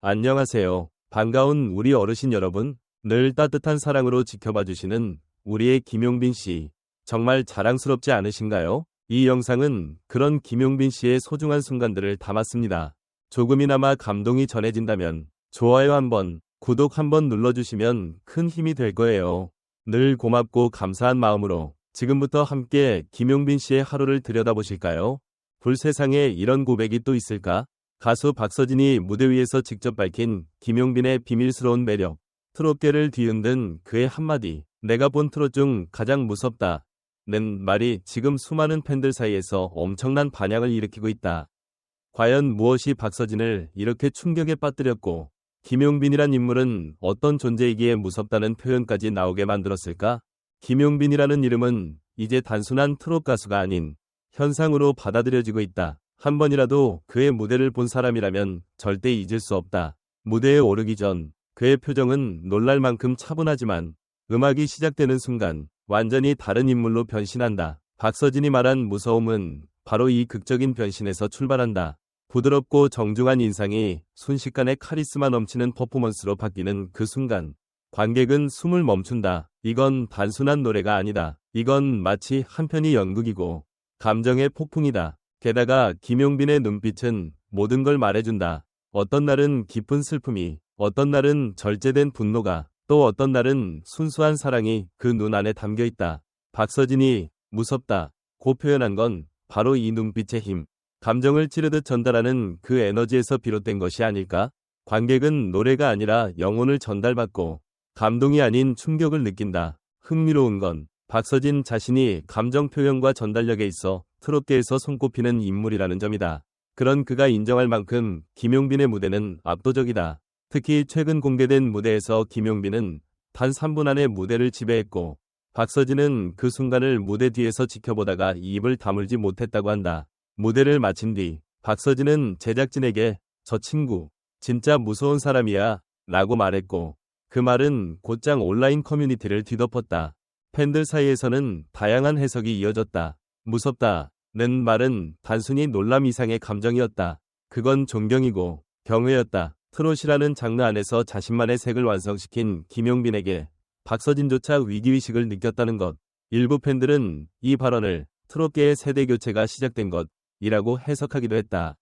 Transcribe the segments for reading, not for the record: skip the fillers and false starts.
안녕하세요. 반가운 우리 어르신 여러분. 늘 따뜻한 사랑으로 지켜봐 주시는 우리의 김용빈 씨. 정말 자랑스럽지 않으신가요? 이 영상은 그런 김용빈 씨의 소중한 순간들을 담았습니다. 조금이나마 감동이 전해진다면 좋아요 한번, 구독 한번 눌러주시면 큰 힘이 될 거예요. 늘 고맙고 감사한 마음으로 지금부터 함께 김용빈 씨의 하루를 들여다보실까요? 볼 세상에 이런 고백이 또 있을까? 가수 박서진이 무대 위에서 직접 밝힌 김용빈의 비밀스러운 매력. 트롯계를 뒤흔든 그의 한마디. 내가 본 트롯 중 가장 무섭다. 는 말이 지금 수많은 팬들 사이에서 엄청난 반향을 일으키고 있다. 과연 무엇이 박서진을 이렇게 충격에 빠뜨렸고 김용빈이란 인물은 어떤 존재이기에 무섭다는 표현까지 나오게 만들었을까? 김용빈이라는 이름은 이제 단순한 트롯 가수가 아닌 현상으로 받아들여지고 있다. 한 번이라도 그의 무대를 본 사람이라면 절대 잊을 수 없다. 무대에 오르기 전 그의 표정은 놀랄 만큼 차분하지만 음악이 시작되는 순간 완전히 다른 인물로 변신한다. 박서진이 말한 무서움은 바로 이 극적인 변신에서 출발한다. 부드럽고 정중한 인상이 순식간에 카리스마 넘치는 퍼포먼스로 바뀌는 그 순간 관객은 숨을 멈춘다. 이건 단순한 노래가 아니다. 이건 마치 한편의 연극이고 감정의 폭풍이다. 게다가 김용빈의 눈빛은 모든 걸 말해준다. 어떤 날은 깊은 슬픔이, 어떤 날은 절제된 분노가, 또 어떤 날은 순수한 사랑이 그 눈 안에 담겨있다. 박서진이 무섭다 고 표현한 건 바로 이 눈빛의 힘, 감정을 찌르듯 전달하는 그 에너지에서 비롯된 것이 아닐까? 관객은 노래가 아니라 영혼을 전달받고 감동이 아닌 충격을 느낀다. 흥미로운 건 박서진 자신이 감정 표현과 전달력에 있어 트롯계에서 손꼽히는 인물이라는 점이다. 그런 그가 인정할 만큼 김용빈의 무대는 압도적이다. 특히 최근 공개된 무대에서 김용빈은 단 3분 안에 무대를 지배했고 박서진은 그 순간을 무대 뒤에서 지켜보다가 입을 다물지 못했다고 한다. 무대를 마친 뒤 박서진은 제작진에게 저 친구 진짜 무서운 사람이야 라고 말했고 그 말은 곧장 온라인 커뮤니티를 뒤덮었다. 팬들 사이에서는 다양한 해석이 이어졌다. 무섭다는 말은 단순히 놀람 이상의 감정이었다. 그건 존경이고 경외였다. 트롯이라는 장르 안에서 자신만의 색을 완성시킨 김용빈에게 박서진조차 위기의식을 느꼈다는 것. 일부 팬들은 이 발언을 트롯계의 세대 교체가 시작된 것이라고 해석하기도 했다.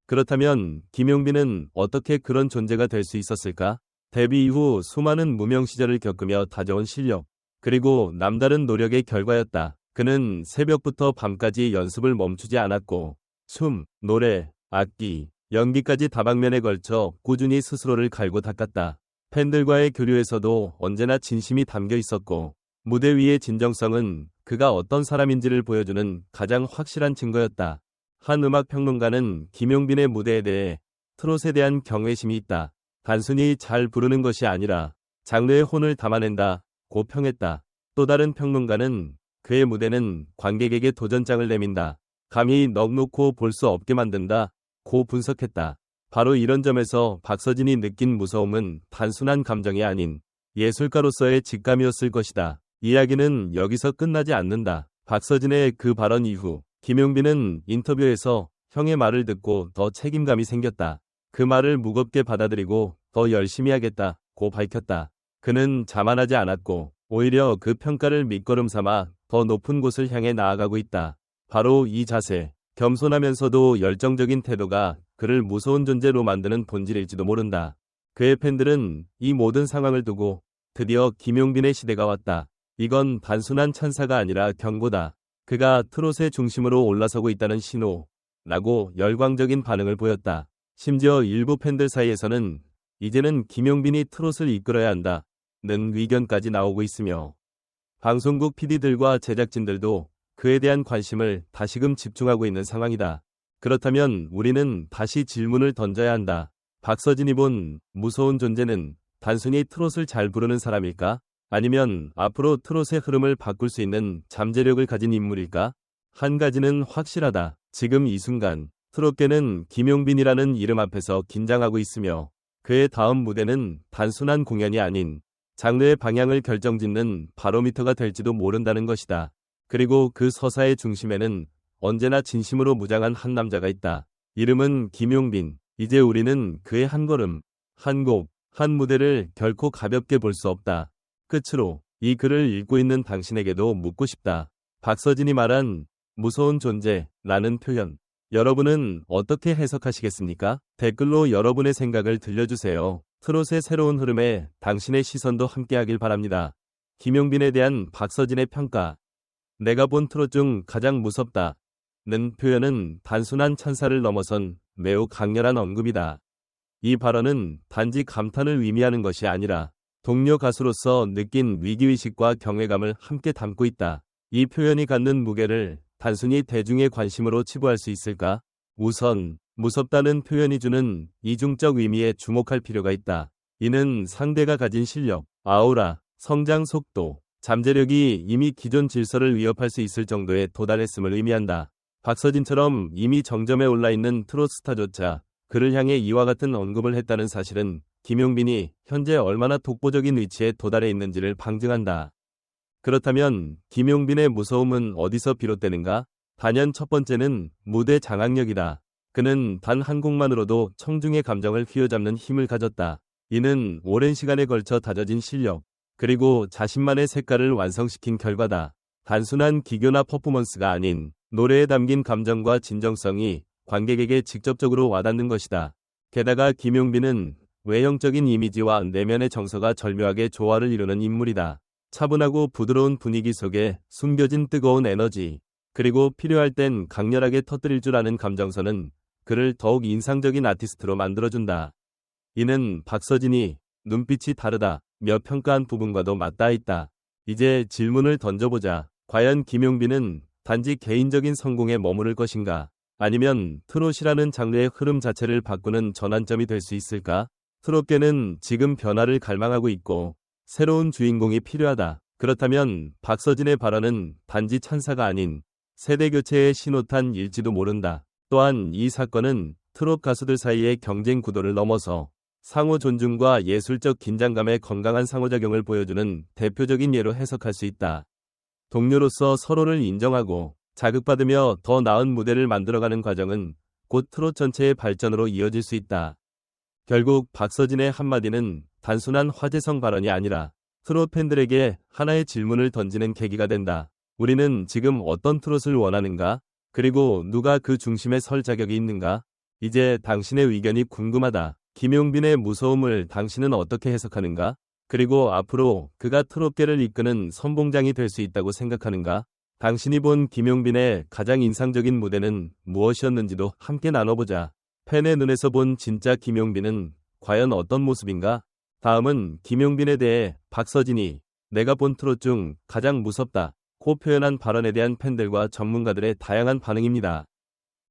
그렇다면 김용빈은 어떻게 그런 존재가 될 수 있었을까? 데뷔 이후 수많은 무명 시절을 겪으며 다져온 실력, 그리고 남다른 노력의 결과였다. 그는 새벽부터 밤까지 연습을 멈추지 않았고 춤, 노래, 악기, 연기까지 다방면에 걸쳐 꾸준히 스스로를 갈고 닦았다. 팬들과의 교류에서도 언제나 진심이 담겨 있었고 무대 위의 진정성은 그가 어떤 사람인지를 보여주는 가장 확실한 증거였다. 한 음악평론가는 김용빈의 무대에 대해 트롯에 대한 경외심이 있다. 단순히 잘 부르는 것이 아니라 장르의 혼을 담아낸다 고 평했다. 또 다른 평론가는 그의 무대는 관객에게 도전장을 내민다. 감히 넋놓고 볼 수 없게 만든다 고 분석했다. 바로 이런 점에서 박서진이 느낀 무서움은 단순한 감정이 아닌 예술가로서의 직감이었을 것이다. 이야기는 여기서 끝나지 않는다. 박서진의 그 발언 이후 김용빈은 인터뷰에서 형의 말을 듣고 더 책임감이 생겼다. 그 말을 무겁게 받아들이고 더 열심히 하겠다 고 밝혔다. 그는 자만하지 않았고 오히려 그 평가를 밑거름 삼아 더 높은 곳을 향해 나아가고 있다. 바로 이 자세, 겸손하면서도 열정적인 태도가 그를 무서운 존재로 만드는 본질일지도 모른다. 그의 팬들은 이 모든 상황을 두고 드디어 김용빈의 시대가 왔다. 이건 단순한 찬사가 아니라 경고다. 그가 트롯의 중심으로 올라서고 있다는 신호라고 열광적인 반응을 보였다. 심지어 일부 팬들 사이에서는 이제는 김용빈이 트롯을 이끌어야 한다는 의견까지 나오고 있으며 방송국 PD들과 제작진들도 그에 대한 관심을 다시금 집중하고 있는 상황이다. 그렇다면 우리는 다시 질문을 던져야 한다. 박서진이 본 무서운 존재는 단순히 트롯을 잘 부르는 사람일까? 아니면 앞으로 트롯의 흐름을 바꿀 수 있는 잠재력을 가진 인물일까? 한 가지는 확실하다. 지금 이 순간 트롯계는 김용빈이라는 이름 앞에서 긴장하고 있으며 그의 다음 무대는 단순한 공연이 아닌 장르의 방향을 결정짓는 바로미터가 될지도 모른다는 것이다. 그리고 그 서사의 중심에는 언제나 진심으로 무장한 한 남자가 있다. 이름은 김용빈. 이제 우리는 그의 한 걸음, 한 곡, 한 무대를 결코 가볍게 볼 수 없다. 끝으로 이 글을 읽고 있는 당신에게도 묻고 싶다. 박서진이 말한 무서운 존재라는 표현. 여러분은 어떻게 해석하시겠습니까? 댓글로 여러분의 생각을 들려주세요. 트롯의 새로운 흐름에 당신의 시선도 함께하길 바랍니다. 김용빈에 대한 박서진의 평가. 내가 본 트롯 중 가장 무섭다는 표현은 단순한 찬사를 넘어선 매우 강렬한 언급이다. 이 발언은 단지 감탄을 의미하는 것이 아니라 동료 가수로서 느낀 위기의식과 경외감을 함께 담고 있다. 이 표현이 갖는 무게를 단순히 대중의 관심으로 치부할 수 있을까? 우선 무섭다는 표현이 주는 이중적 의미에 주목할 필요가 있다. 이는 상대가 가진 실력, 아우라, 성장 속도, 잠재력이 이미 기존 질서를 위협할 수 있을 정도에 도달했음을 의미한다. 박서진처럼 이미 정점에 올라있는 트롯 스타조차 그를 향해 이와 같은 언급을 했다는 사실은 김용빈이 현재 얼마나 독보적인 위치에 도달해 있는지를 방증한다. 그렇다면 김용빈의 무서움은 어디서 비롯되는가? 단연 첫 번째는 무대 장악력이다. 그는 단 한 곡만으로도 청중의 감정을 휘어잡는 힘을 가졌다. 이는 오랜 시간에 걸쳐 다져진 실력, 그리고 자신만의 색깔을 완성시킨 결과다. 단순한 기교나 퍼포먼스가 아닌 노래에 담긴 감정과 진정성이 관객에게 직접적으로 와닿는 것이다. 게다가 김용빈은 외형적인 이미지와 내면의 정서가 절묘하게 조화를 이루는 인물이다. 차분하고 부드러운 분위기 속에 숨겨진 뜨거운 에너지, 그리고 필요할 땐 강렬하게 터뜨릴 줄 아는 감정선은 그를 더욱 인상적인 아티스트로 만들어준다. 이는 박서진이 눈빛이 다르다 며 평가한 부분과도 맞닿아 있다. 이제 질문을 던져보자. 과연 김용빈은 단지 개인적인 성공에 머무를 것인가? 아니면 트롯이라는 장르의 흐름 자체를 바꾸는 전환점이 될 수 있을까? 트롯계는 지금 변화를 갈망하고 있고 새로운 주인공이 필요하다. 그렇다면 박서진의 발언은 단지 찬사가 아닌 세대교체의 신호탄일지도 모른다. 또한 이 사건은 트롯 가수들 사이의 경쟁 구도를 넘어서 상호 존중과 예술적 긴장감의 건강한 상호작용을 보여주는 대표적인 예로 해석할 수 있다. 동료로서 서로를 인정하고 자극받으며 더 나은 무대를 만들어가는 과정은 곧 트롯 전체의 발전으로 이어질 수 있다. 결국 박서진의 한마디는 단순한 화제성 발언이 아니라 트롯 팬들에게 하나의 질문을 던지는 계기가 된다. 우리는 지금 어떤 트롯을 원하는가? 그리고 누가 그 중심에 설 자격이 있는가? 이제 당신의 의견이 궁금하다. 김용빈의 무서움을 당신은 어떻게 해석하는가? 그리고 앞으로 그가 트롯계를 이끄는 선봉장이 될 수 있다고 생각하는가? 당신이 본 김용빈의 가장 인상적인 무대는 무엇이었는지도 함께 나눠보자. 팬의 눈에서 본 진짜 김용빈은 과연 어떤 모습인가? 다음은 김용빈에 대해 박서진이 내가 본 트롯 중 가장 무섭다고 표현한 발언에 대한 팬들과 전문가들의 다양한 반응입니다.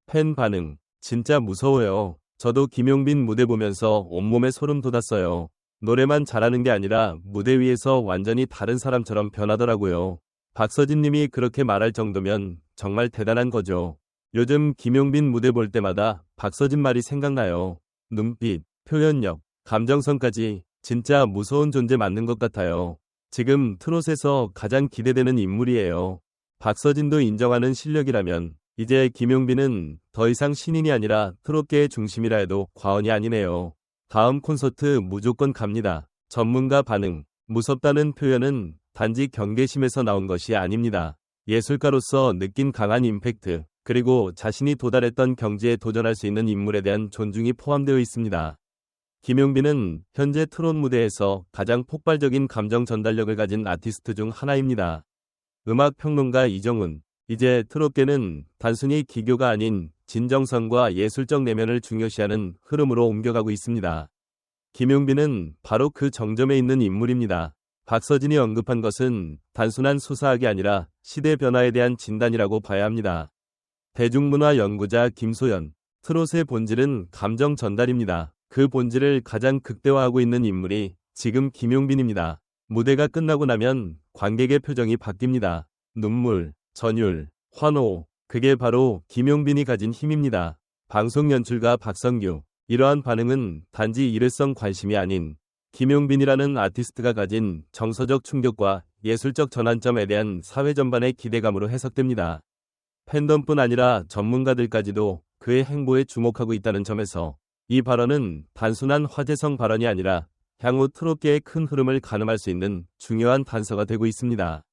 팬 반응. 진짜 무서워요. 저도 김용빈 무대 보면서 온몸에 소름 돋았어요. 노래만 잘하는 게 아니라 무대 위에서 완전히 다른 사람처럼 변하더라고요. 박서진 님이 그렇게 말할 정도면 정말 대단한 거죠. 요즘 김용빈 무대 볼 때마다 박서진 말이 생각나요. 눈빛, 표현력, 감정선까지 진짜 무서운 존재 맞는 것 같아요. 지금 트롯에서 가장 기대되는 인물이에요. 박서진도 인정하는 실력이라면 이제 김용빈은 더 이상 신인이 아니라 트롯계의 중심이라 해도 과언이 아니네요. 다음 콘서트 무조건 갑니다. 전문가 반응. 무섭다는 표현은 단지 경계심에서 나온 것이 아닙니다. 예술가로서 느낀 강한 임팩트, 그리고 자신이 도달했던 경지에 도전할 수 있는 인물에 대한 존중이 포함되어 있습니다. 김용빈은 현재 트롯 무대에서 가장 폭발적인 감정 전달력을 가진 아티스트 중 하나입니다. 음악평론가 이정훈. 이제 트롯계는 단순히 기교가 아닌 진정성과 예술적 내면을 중요시하는 흐름으로 옮겨가고 있습니다. 김용빈은 바로 그 정점에 있는 인물입니다. 박서진이 언급한 것은 단순한 수사학이 아니라 시대 변화에 대한 진단이라고 봐야 합니다. 대중문화 연구자 김소연. 트롯의 본질은 감정 전달입니다. 그 본질을 가장 극대화하고 있는 인물이 지금 김용빈입니다. 무대가 끝나고 나면 관객의 표정이 바뀝니다. 눈물, 전율, 환호. 그게 바로 김용빈이 가진 힘입니다. 방송 연출가 박성규. 이러한 반응은 단지 일회성 관심이 아닌 김용빈이라는 아티스트가 가진 정서적 충격과 예술적 전환점에 대한 사회 전반의 기대감으로 해석됩니다. 팬덤뿐 아니라 전문가들까지도 그의 행보에 주목하고 있다는 점에서 이 발언은 단순한 화제성 발언이 아니라 향후 트롯계의 큰 흐름을 가늠할 수 있는 중요한 단서가 되고 있습니다.